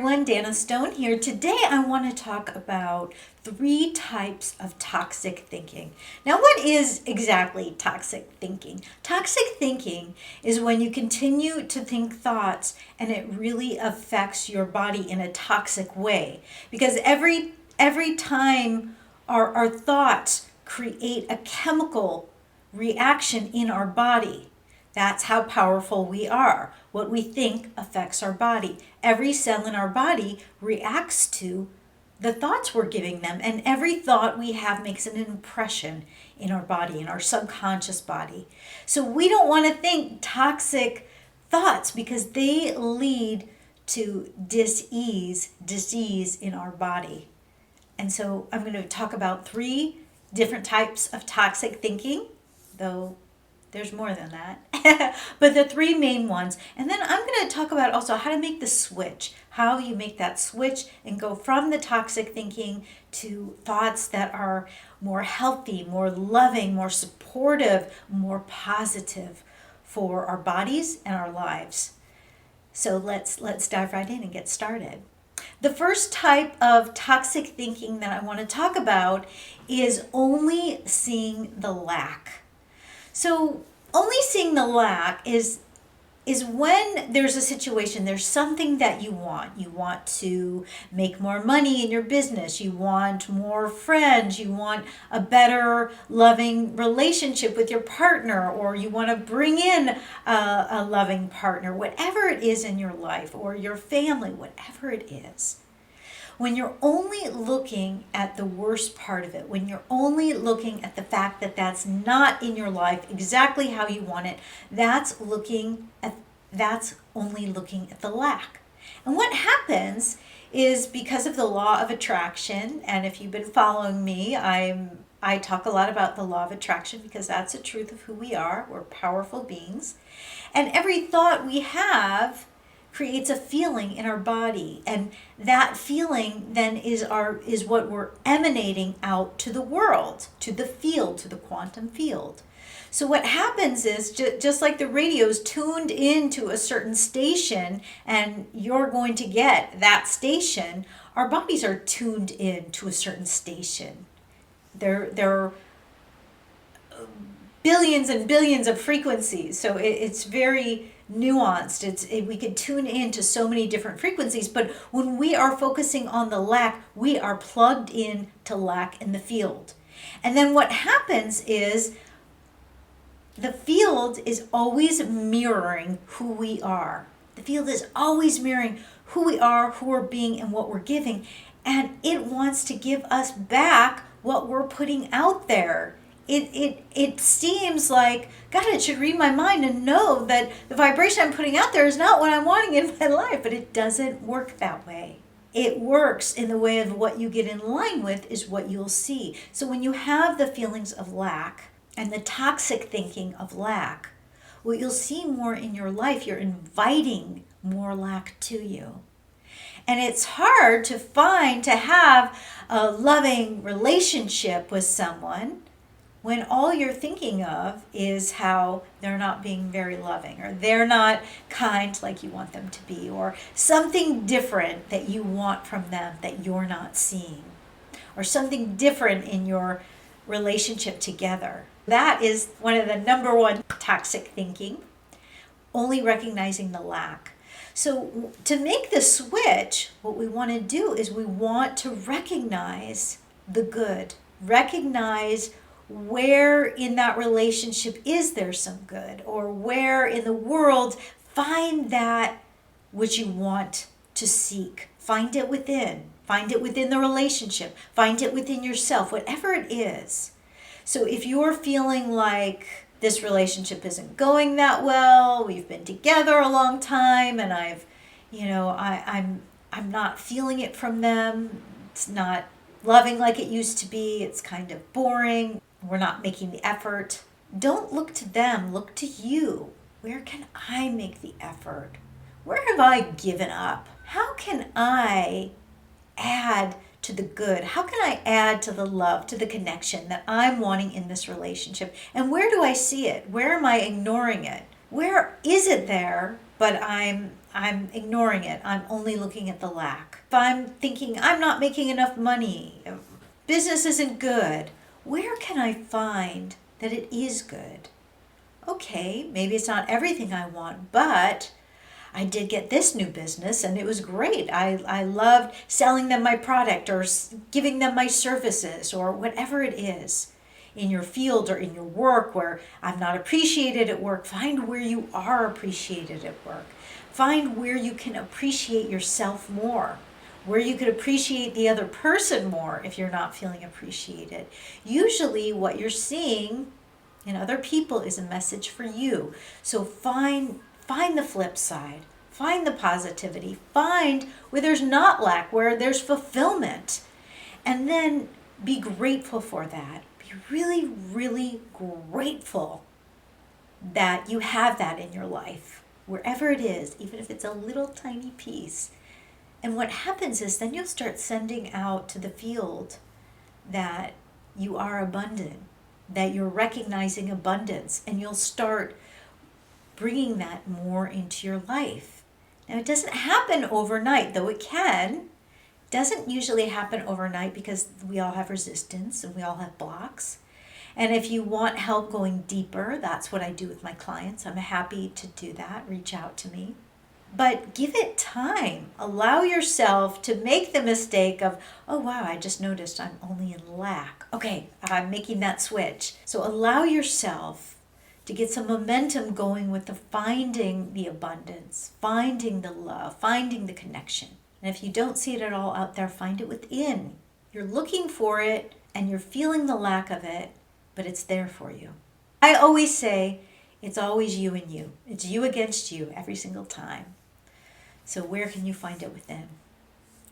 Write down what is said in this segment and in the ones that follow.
Everyone, danavstone here. Today I want to talk about 3 types of toxic thinking. Now, what is exactly toxic thinking? Toxic thinking is when you continue to think thoughts and it really affects your body in a toxic way. Because every time our thoughts create a chemical reaction in our body. That's how powerful we are. What we think affects our body. Every cell in our body reacts to the thoughts we're giving them, and every thought we have makes an impression in our body, in our subconscious body. So we don't want to think toxic thoughts because they lead to disease in our body. And so I'm going to talk about 3 different types of toxic thinking, though there's more than that. But the 3 main ones. And then I'm going to talk about also how to make the switch, how you make that switch and go from the toxic thinking to thoughts that are more healthy, more loving, more supportive, more positive for our bodies and our lives. So let's dive right in and get started. The first type of toxic thinking that I want to talk about is only seeing the lack. So only seeing the lack is when there's a situation, there's something that you want. You want to make more money in your business. You want more friends. You want a better, loving relationship with your partner, or you want to bring in a loving partner, whatever it is in your life, or your family, whatever it is. When you're only looking at the worst part of it, when you're only looking at the fact that that's not in your life exactly how you want it, that's only looking at the lack. And what happens is, because of the law of attraction, and if you've been following me, I talk a lot about the law of attraction because that's the truth of who we are. We're powerful beings. And every thought we have creates a feeling in our body, and that feeling then is what we're emanating out to the world, to the field, to the quantum field. So what happens is, just like the radio's tuned into a certain station and you're going to get that station, our bodies are tuned in to a certain station. There are billions and billions of frequencies, so it's very nuanced. We could tune into so many different frequencies, but when we are focusing on the lack, we are plugged in to lack in the field. And then what happens is the field is always mirroring who we are. The field is always mirroring who we are, who we're being, and what we're giving. And it wants to give us back what we're putting out there. It seems like, God, it should read my mind and know that the vibration I'm putting out there is not what I'm wanting in my life, but it doesn't work that way. It works in the way of what you get in line with is what you'll see. So when you have the feelings of lack and the toxic thinking of lack, what you'll see more in your life, you're inviting more lack to you. And it's hard to have a loving relationship with someone when all you're thinking of is how they're not being very loving, or they're not kind like you want them to be, or something different that you want from them that you're not seeing, or something different in your relationship together. That is one of the number one toxic thinking, only recognizing the lack. So to make the switch, what we want to do is we want to recognize the good, recognize where in that relationship is there some good, or where in the world find that which you want to seek. Find it within the relationship, find it within yourself, whatever it is. So if you're feeling like this relationship isn't going that well, we've been together a long time, and I'm not feeling it from them, it's not loving like it used to be, it's kind of boring, we're not making the effort. Don't look to them, look to you. Where can I make the effort? Where have I given up? How can I add to the good? How can I add to the love, to the connection that I'm wanting in this relationship? And where do I see it? Where am I ignoring it? Where is it there, but I'm I'm ignoring it. I'm only looking at the lack. If I'm thinking I'm not making enough money, business isn't good, where can I find that it is good? Okay, maybe it's not everything I want, but I did get this new business and it was great. I loved selling them my product or giving them my services or whatever it is in your field or in your work where I'm not appreciated at work. Find where you are appreciated at work. Find where you can appreciate yourself more, where you could appreciate the other person more if you're not feeling appreciated. Usually, what you're seeing in other people is a message for you. So find the flip side. Find the positivity. Find where there's not lack, where there's fulfillment. And then be grateful for that. Be really, really grateful that you have that in your life, wherever it is, even if it's a little tiny piece. And what happens is then you'll start sending out to the field that you are abundant, that you're recognizing abundance, and you'll start bringing that more into your life. Now, it doesn't happen overnight, though it can. It doesn't usually happen overnight because we all have resistance and we all have blocks. And if you want help going deeper, that's what I do with my clients. I'm happy to do that. Reach out to me. But give it time. Allow yourself to make the mistake of, oh wow, I just noticed I'm only in lack. Okay, I'm making that switch. So allow yourself to get some momentum going with the finding the abundance, finding the love, finding the connection. And if you don't see it at all out there, find it within. You're looking for it and you're feeling the lack of it, but it's there for you. I always say, it's always you and you. It's you against you every single time. So where can you find it within?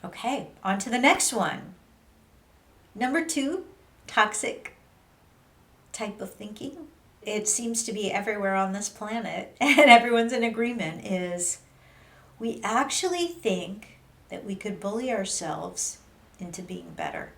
Okay, on to the next one. Number 2, toxic type of thinking. It seems to be everywhere on this planet, and everyone's in agreement, is we actually think that we could bully ourselves into being better.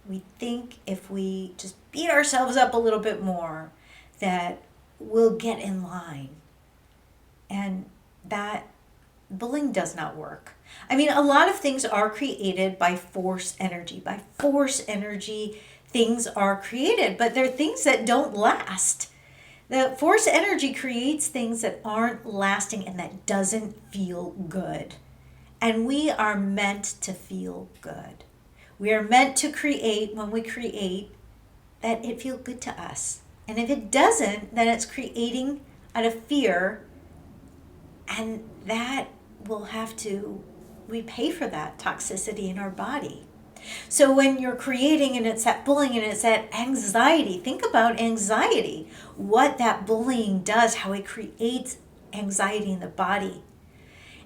We think if we just beat ourselves up a little bit more, that we'll get in line. And that bullying does not work. I mean, a lot of things are created by force energy. By force energy, things are created, but they're things that don't last. The force energy creates things that aren't lasting and that doesn't feel good. And we are meant to feel good. We are meant to create, when we create, that it feels good to us. And if it doesn't, then it's creating out of fear, and that will have to, we pay for that toxicity in our body. So when you're creating and it's that bullying and it's that anxiety, think about anxiety, what that bullying does, how it creates anxiety in the body.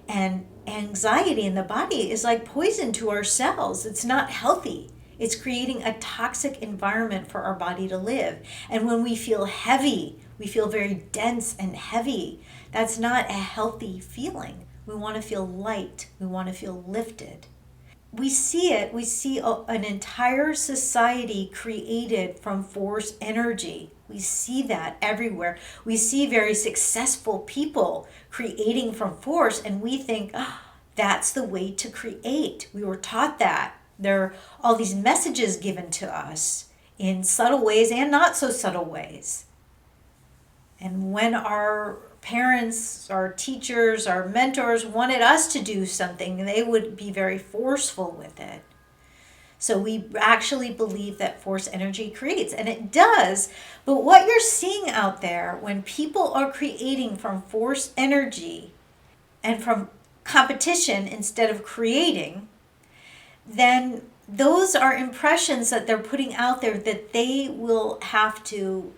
And anxiety in the body is like poison to our cells. It's not healthy. It's creating a toxic environment for our body to live. And when we feel heavy, we feel very dense and heavy. That's not a healthy feeling. We want to feel light. We want to feel lifted. We see it. We see an entire society created from force energy. We see that everywhere. We see very successful people creating from force, and we think, that's the way to create. We were taught that. There are all these messages given to us in subtle ways and not so subtle ways. And when our parents, our teachers, our mentors wanted us to do something, they would be very forceful with it. So we actually believe that force energy creates, and it does. But what you're seeing out there when people are creating from force energy and from competition instead of creating, then those are impressions that they're putting out there that they will have to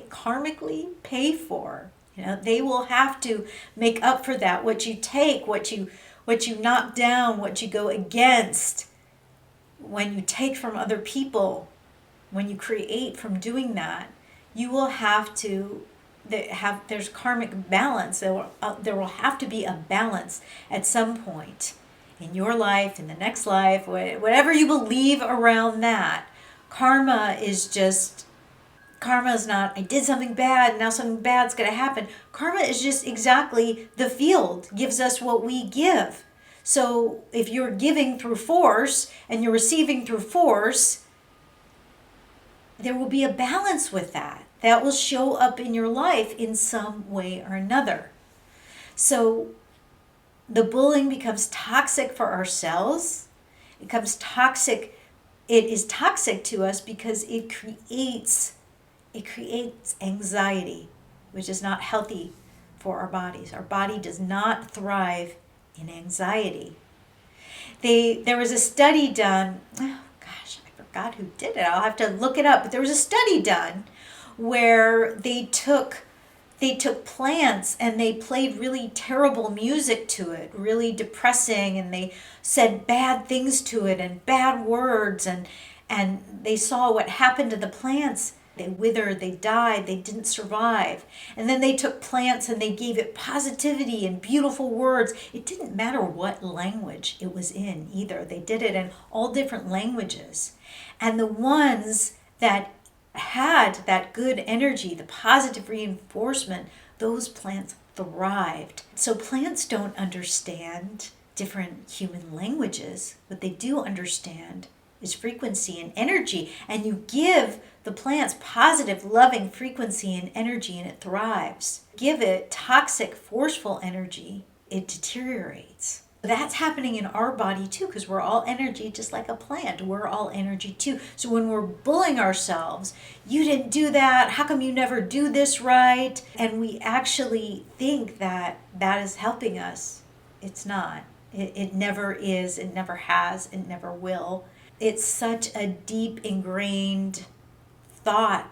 karmically pay for. They will have to make up for that. What you take, what you knock down, what you go against, when you take from other people, when you create from doing that, you will have to there's karmic balance. There will have to be a balance at some point in your life, in the next life, whatever you believe around that. Karma is just Karma is not, I did something bad, now something bad's going to happen. Karma is just exactly the field, gives us what we give. So if you're giving through force and you're receiving through force, there will be a balance with that. That will show up in your life in some way or another. So the bullying becomes toxic for ourselves. It becomes toxic. It is toxic to us because it creates anxiety, which is not healthy for our bodies. Our body does not thrive in anxiety. There was a study done, oh gosh, I forgot who did it. I'll have to look it up, but there was a study done where they took plants and they played really terrible music to it, really depressing, and they said bad things to it and bad words, and they saw what happened to the plants. They withered, they died, they didn't survive. And then they took plants and they gave it positivity and beautiful words. It didn't matter what language it was in either. They did it in all different languages. And the ones that had that good energy, the positive reinforcement, those plants thrived. So plants don't understand different human languages. What they do understand is frequency and energy. And you give the plants positive, loving frequency and energy, and it thrives. Give it toxic, forceful energy, it deteriorates. That's happening in our body too, because we're all energy, just like a plant. We're all energy too. So when we're bullying ourselves, you didn't do that, how come you never do this right? And we actually think that that is helping us. It's not. It never is, it never has, it never will. It's such a deep ingrained thought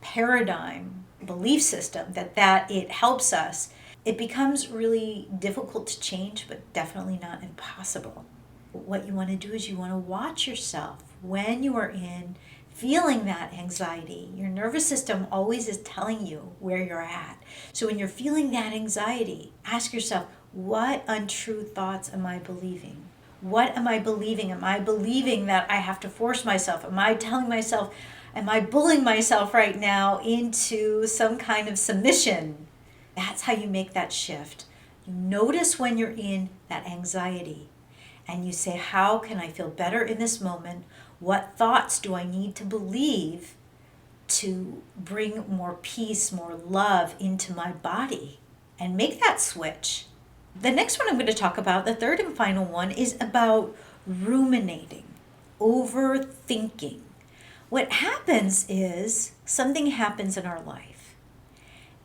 paradigm, belief system that it helps us. It becomes really difficult to change, but definitely not impossible. What you want to do is you want to watch yourself when you are feeling that anxiety. Your nervous system always is telling you where you're at. So when you're feeling that anxiety, ask yourself, what untrue thoughts am I believing? What am I believing? Am I believing that I have to force myself? Am I telling myself, am I bullying myself right now into some kind of submission? That's how you make that shift. You notice when you're in that anxiety and you say, how can I feel better in this moment? What thoughts do I need to believe to bring more peace, more love into my body? And make that switch. The next one I'm going to talk about, the third and final one, is about ruminating, overthinking. What happens is something happens in our life,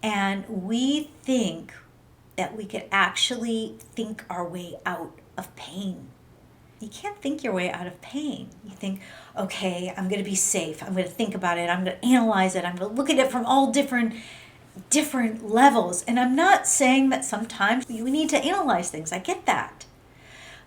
and we think that we could actually think our way out of pain. You can't think your way out of pain. You think, okay, I'm going to be safe. I'm going to think about it. I'm going to analyze it. I'm going to look at it from all different levels. And I'm not saying that sometimes you need to analyze things. I get that.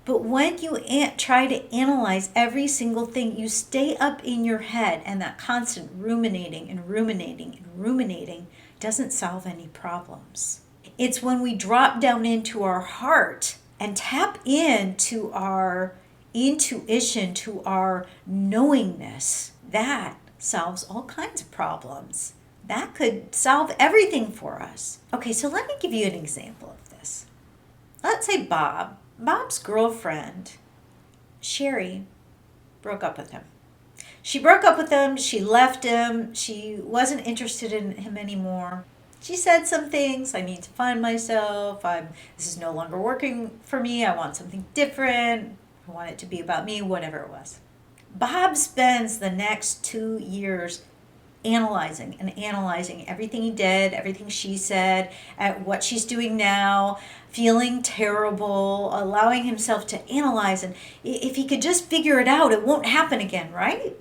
But when you try to analyze every single thing, you stay up in your head, and that constant ruminating and ruminating and ruminating doesn't solve any problems. It's when we drop down into our heart and tap into our intuition, to our knowingness, that solves all kinds of problems. That could solve everything for us. Okay, so let me give you an example of this. Let's say Bob's girlfriend, Sherry, broke up with him. She broke up with him, she left him, she wasn't interested in him anymore. She said some things, I need to find myself, this is no longer working for me, I want something different, I want it to be about me, whatever it was. Bob spends the next 2 years analyzing everything he did, everything she said, at what she's doing now, feeling terrible, allowing himself to analyze, and if he could just figure it out, it won't happen again, right?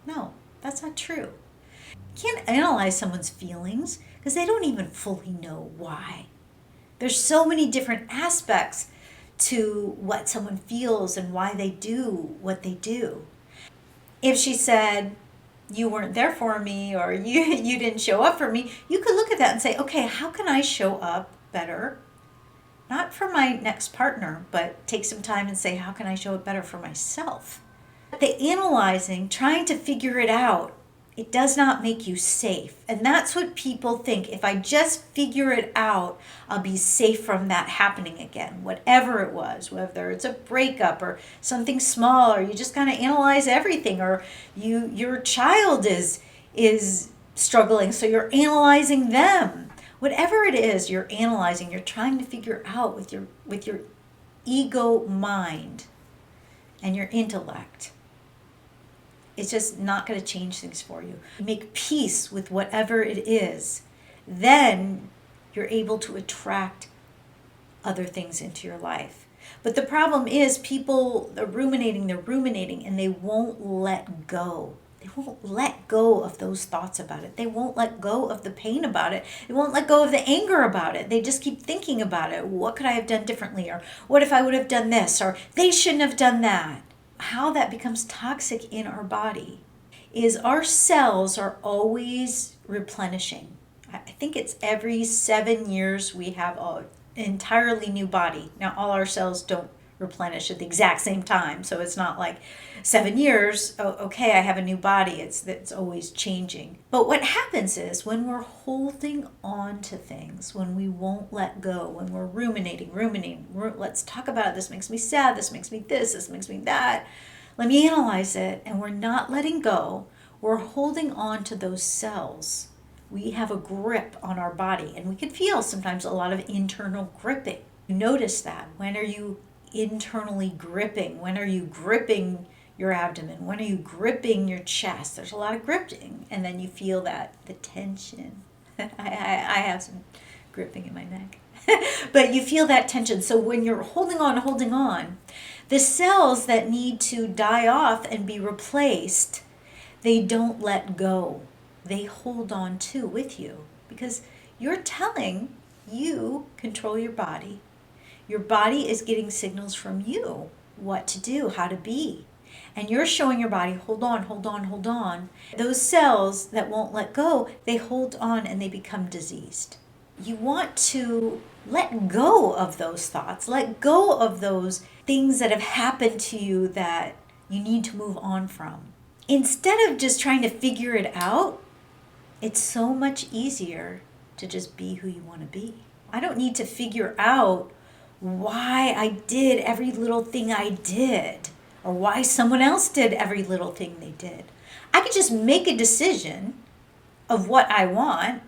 No, that's not true. You can't analyze someone's feelings because they don't even fully know why. There's so many different aspects to what someone feels and why they do what they do. If she said, you weren't there for me, or you didn't show up for me, you could look at that and say, okay, how can I show up better? Not for my next partner, but take some time and say, how can I show up better for myself? The analyzing, trying to figure it out, It does not make you safe. And that's what people think. If I just figure it out, I'll be safe from that happening again. Whatever it was, whether it's a breakup or something small, or you just kind of analyze everything, or your child is struggling, so you're analyzing them. Whatever it is you're analyzing, you're trying to figure out with your ego mind and your intellect. It's just not going to change things for you. Make peace with whatever it is. Then you're able to attract other things into your life. But the problem is people are ruminating, and they won't let go. They won't let go of those thoughts about it. They won't let go of the pain about it. They won't let go of the anger about it. They just keep thinking about it. What could I have done differently? Or what if I would have done this? Or they shouldn't have done that. How that becomes toxic in our body is our cells are always replenishing. I think it's every 7 years we have an entirely new body. Now, all our cells don't replenish at the exact same time, so it's not like 7 years, oh, okay, I have a new body. It's always changing. But what happens is when we're holding on to things, when we won't let go, when we're ruminating, let's talk about it. This makes me sad. This makes me this makes me that. Let me analyze it. And we're not letting go. We're holding on to those cells. We have a grip on our body, and we can feel sometimes a lot of internal gripping. You notice that. When are you internally gripping? When are you gripping your abdomen? When are you gripping your chest? There's a lot of gripping, and then you feel the tension. I have some gripping in my neck. But you feel that tension. So when you're holding on, the cells that need to die off and be replaced, they don't let go. They hold on to with you because you're telling you control your body. Your body is getting signals from you what to do, how to be. And you're showing your body, hold on. Those cells that won't let go, they hold on and they become diseased. You want to let go of those thoughts, let go of those things that have happened to you that you need to move on from. Instead of just trying to figure it out, it's so much easier to just be who you want to be. I don't need to figure out why I did every little thing I did or why someone else did every little thing they did. I could just make a decision of what I want.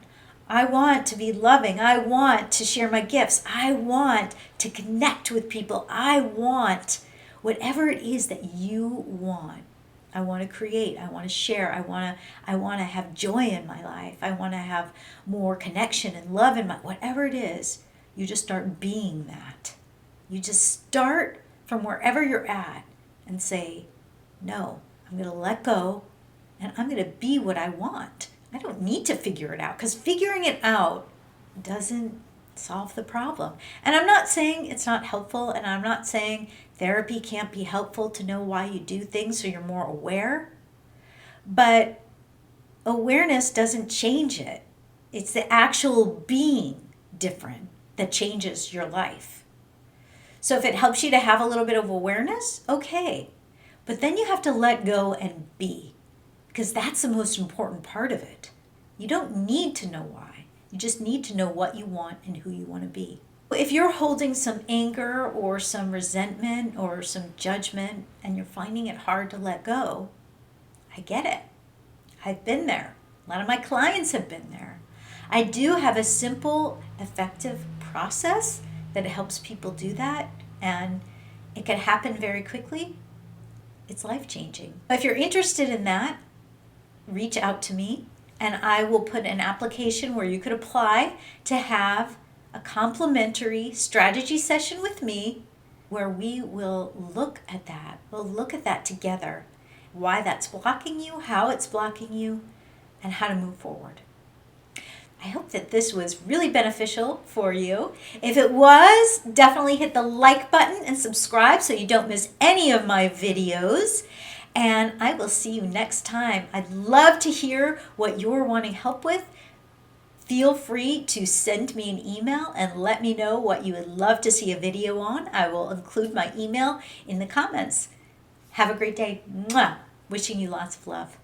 I want to be loving. I want to share my gifts. I want to connect with people. I want whatever it is that you want. I want to create. I want to share. I want to have joy in my life. I want to have more connection and love in my whatever it is. You just start being that. You just start from wherever you're at and say, no, I'm going to let go and I'm going to be what I want. I don't need to figure it out because figuring it out doesn't solve the problem. And I'm not saying it's not helpful, and I'm not saying therapy can't be helpful to know why you do things so you're more aware. But awareness doesn't change it. It's the actual being different that changes your life. So if it helps you to have a little bit of awareness, okay. But then you have to let go and be, because that's the most important part of it. You don't need to know why. You just need to know what you want and who you want to be. If you're holding some anger or some resentment or some judgment and you're finding it hard to let go, I get it. I've been there. A lot of my clients have been there. I do have a simple, effective process that helps people do that, and it can happen very quickly. It's life-changing. If you're interested in that, reach out to me, and I will put an application where you could apply to have a complimentary strategy session with me where we will look at that. We'll look at that together, why that's blocking you, how it's blocking you, and how to move forward. I hope that this was really beneficial for you. If it was, definitely hit the like button and subscribe so you don't miss any of my videos. And I will see you next time. I'd love to hear what you're wanting help with. Feel free to send me an email and let me know what you would love to see a video on. I will include my email in the comments. Have a great day. Mwah! Wishing you lots of love.